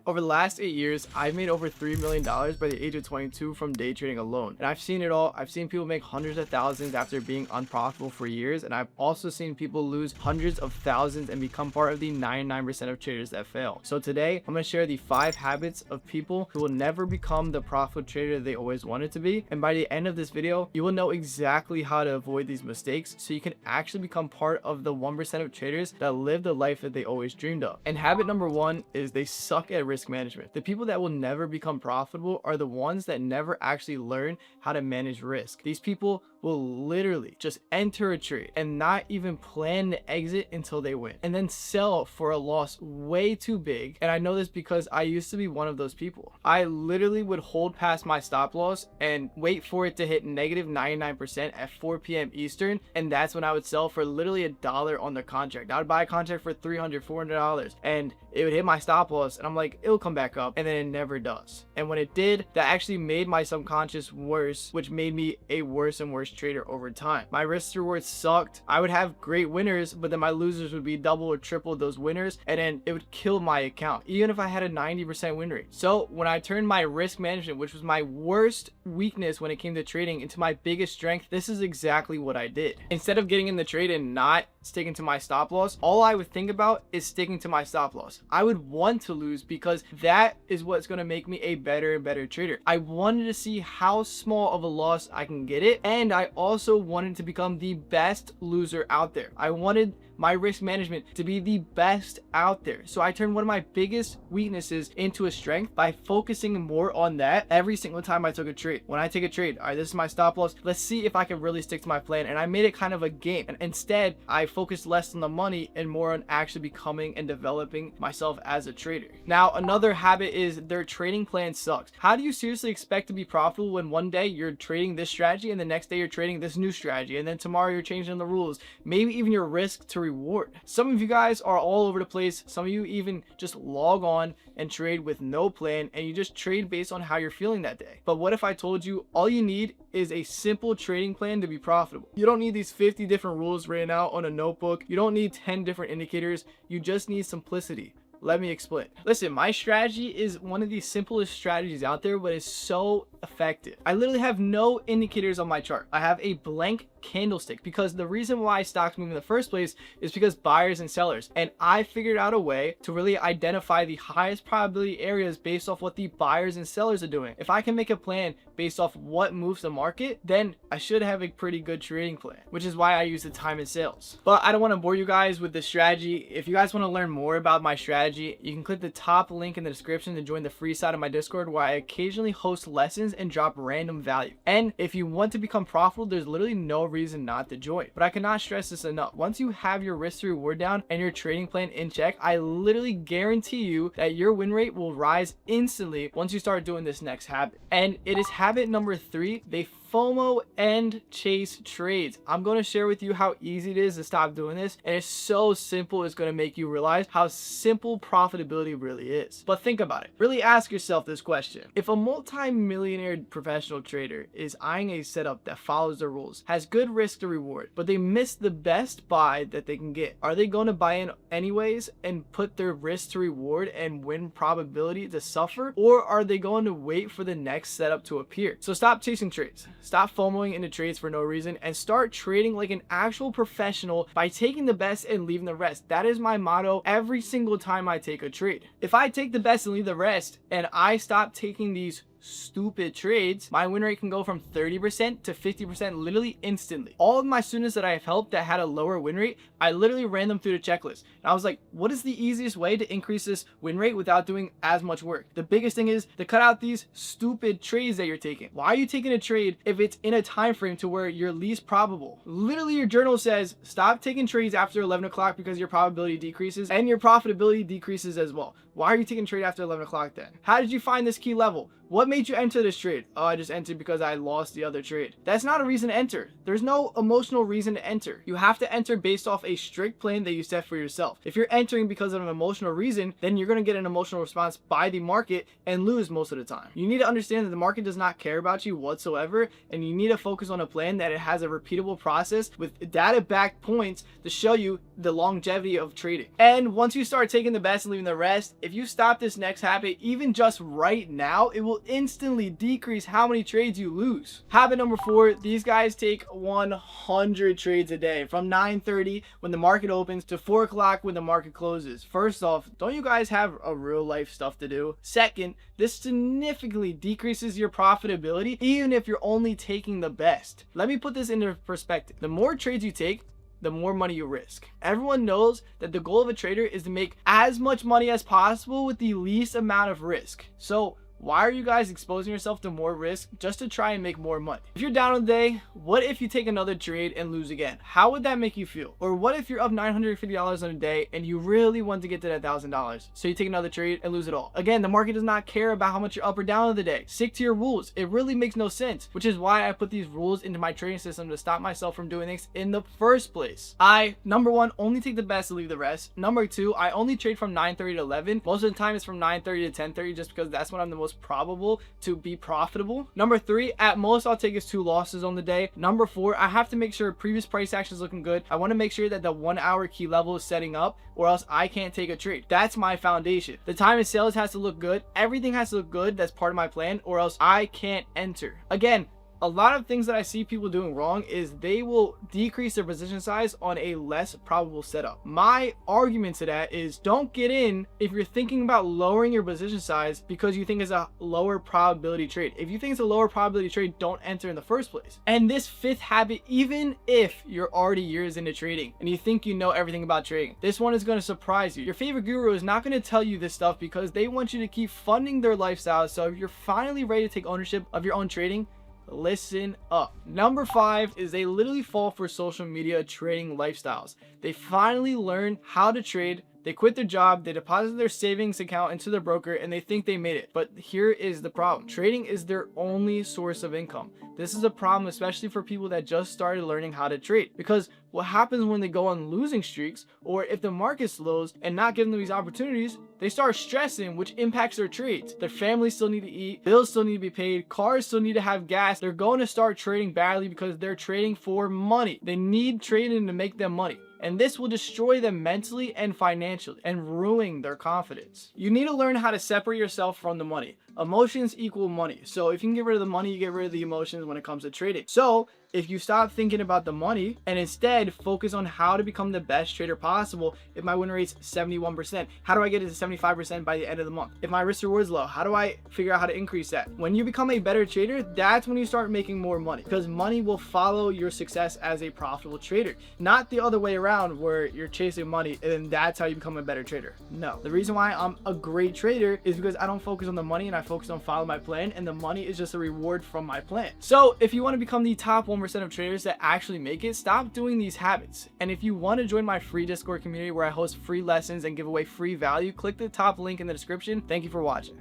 Over the last 8 years, I've made over $3 million by the age of 22 from day trading alone. And I've seen it all. I've seen people make hundreds of thousands after being unprofitable for years. And I've also seen people lose hundreds of thousands and become part of the 99% of traders that fail. So today, I'm going to share the 5 habits of people who will never become the profitable trader they always wanted to be. And by the end of this video, you will know exactly how to avoid these mistakes so you can actually become part of the 1% of traders that live the life that they always dreamed of. And habit number 1 is they suck at risk management. The people that will never become profitable are the ones that never actually learn how to manage risk. These people will literally just enter a trade and not even plan to exit until they win, and then sell for a loss way too big. And I know this because I used to be one of those people. I literally would hold past my stop loss and wait for it to hit negative 99% at 4 p.m. Eastern, and that's when I would sell for literally $1 on the contract. I would buy a contract for $300, $400, and it would hit my stop loss, and I'm like, it'll come back up, and then it never does. And when it did, that actually made my subconscious worse, which made me a worse and worse trader over time. My risk to reward sucked. I would have great winners, but then my losers would be double or triple those winners, and then it would kill my account even if I had a 90% win rate. So when I turned my risk management, which was my worst weakness when it came to trading, into my biggest strength, this is exactly what I did. Instead of getting in the trade and not sticking to my stop loss, all I would think about is sticking to my stop loss. I would want to lose because that is what's going to make me a better and better trader. I wanted to see how small of a loss I can get it, and I also wanted to become the best loser out there. I wanted my risk management to be the best out there. So I turned one of my biggest weaknesses into a strength by focusing more on that every single time I took a trade. When I take a trade, all right, this is my stop loss. Let's see if I can really stick to my plan. And I made it kind of a game. And instead, I focused less on the money and more on actually becoming and developing myself as a trader. Now, another habit is their trading plan sucks. How do you seriously expect to be profitable when one day you're trading this strategy and the next day you're trading this new strategy, and then tomorrow you're changing the rules, maybe even your risk to reward? Some of you guys are all over the place. Some of you even just log on and trade with no plan, and you just trade based on how you're feeling that day. But what if I told you all you need is a simple trading plan to be profitable? You don't need these 50 different rules written out on a notebook. You don't need 10 different indicators. You just need simplicity. Let me explain. Listen, my strategy is one of the simplest strategies out there, but it's so effective. I literally have no indicators on my chart. I have a blank candlestick because the reason why stocks move in the first place is because buyers and sellers, and I figured out a way to really identify the highest probability areas based off what the buyers and sellers are doing. If I can make a plan based off what moves the market, then I should have a pretty good trading plan, which is why I use the time and sales. But I don't want to bore you guys with the strategy. If you guys want to learn more about my strategy, you can click the top link in the description to join the free side of my Discord, where I occasionally host lessons and drop random value. And if you want to become profitable, there's literally no reason not to join. But I cannot stress this enough. Once you have your risk to reward down and your trading plan in check, I literally guarantee you that your win rate will rise instantly once you start doing this next habit. And it is habit number 3. They FOMO and chase trades. I'm going to share with you how easy it is to stop doing this, and it's so simple. It's going to make you realize how simple profitability really is. But think about it. Really ask yourself this question. If a multi-millionaire professional trader is eyeing a setup that follows the rules, has good risk to reward, but they miss the best buy that they can get, are they going to buy in anyways and put their risk to reward and win probability to suffer, or are they going to wait for the next setup to appear? So stop chasing trades. Stop FOMOing into trades for no reason and start trading like an actual professional by taking the best and leaving the rest. That is my motto every single time I take a trade. If I take the best and leave the rest, and I stop taking these stupid trades, my win rate can go from 30% to 50% literally instantly. All of my students that I have helped that had a lower win rate, I literally ran them through the checklist. And I was like, what is the easiest way to increase this win rate without doing as much work? The biggest thing is to cut out these stupid trades that you're taking. Why are you taking a trade if it's in a time frame to where you're least probable? Literally, your journal says stop taking trades after 11 o'clock because your probability decreases and your profitability decreases as well. Why are you taking a trade after 11 o'clock then? How did you find this key level? What made you enter this trade? Oh, I just entered because I lost the other trade. That's not a reason to enter. There's no emotional reason to enter. You have to enter based off a strict plan that you set for yourself. If you're entering because of an emotional reason, then you're going to get an emotional response by the market and lose most of the time. You need to understand that the market does not care about you whatsoever, and you need to focus on a plan that it has a repeatable process with data-backed points to show you the longevity of trading. And once you start taking the best and leaving the rest, if you stop this next habit, even just right now, it will instantly decrease how many trades you lose. Habit number 4, these guys take 100 trades a day from 9:30 when the market opens to 4 o'clock when the market closes. First off, don't you guys have a real life stuff to do? Second, this significantly decreases your profitability even if you're only taking the best. Let me put this into perspective. The more trades you take, the more money you risk. Everyone knows that the goal of a trader is to make as much money as possible with the least amount of risk. So why are you guys exposing yourself to more risk just to try and make more money? If you're down on the day, what if you take another trade and lose again? How would that make you feel? Or what if you're up $950 on a day and you really want to get to that $1,000? So you take another trade and lose it all. Again, the market does not care about how much you're up or down on the day. Stick to your rules. It really makes no sense, which is why I put these rules into my trading system to stop myself from doing things in the first place. Number 1, only take the best and leave the rest. Number 2, I only trade from 9:30 to 11. Most of the time it's from 9:30 to 10:30 just because that's when I'm the most probable to be profitable. Number 3, at most I'll take is 2 losses on the day. Number 4, I have to make sure previous price action is looking good. I want to make sure that the 1 hour key level is setting up, or else I can't take a trade. That's my foundation. The time of sales has to look good. Everything has to look good. That's part of my plan, or else I can't enter. Again, a lot of things that I see people doing wrong is they will decrease their position size on a less probable setup. My argument to that is don't get in if you're thinking about lowering your position size because you think it's a lower probability trade. If you think it's a lower probability trade, don't enter in the first place. And this 5th habit, even if you're already years into trading and you think you know everything about trading, this one is going to surprise you. Your favorite guru is not going to tell you this stuff because they want you to keep funding their lifestyle. So if you're finally ready to take ownership of your own trading, listen up. Number 5 is they literally fall for social media trading lifestyles. They finally learn how to trade. They quit their job, they deposit their savings account into their broker, and they think they made it. But here is the problem. Trading is their only source of income. This is a problem, especially for people that just started learning how to trade. Because what happens when they go on losing streaks, or if the market slows and not giving them these opportunities, they start stressing, which impacts their trades. Their families still need to eat, bills still need to be paid, cars still need to have gas. They're going to start trading badly because they're trading for money. They need trading to make them money. And this will destroy them mentally and financially and ruin their confidence. You need to learn how to separate yourself from the money. Emotions equal money. So if you can get rid of the money, you get rid of the emotions when it comes to trading. So if you stop thinking about the money and instead focus on how to become the best trader possible, if my win rate's 71%, how do I get it to 75% by the end of the month? If my risk reward is low, how do I figure out how to increase that? When you become a better trader, that's when you start making more money, because money will follow your success as a profitable trader, not the other way around where you're chasing money and then that's how you become a better trader. No, the reason why I'm a great trader is because I don't focus on the money and I focus on following my plan, and the money is just a reward from my plan. So if you want to become the top 1% of traders that actually make it, stop doing these habits. And if you want to join my free Discord community where I host free lessons and give away free value, click the top link in the description. Thank you for watching.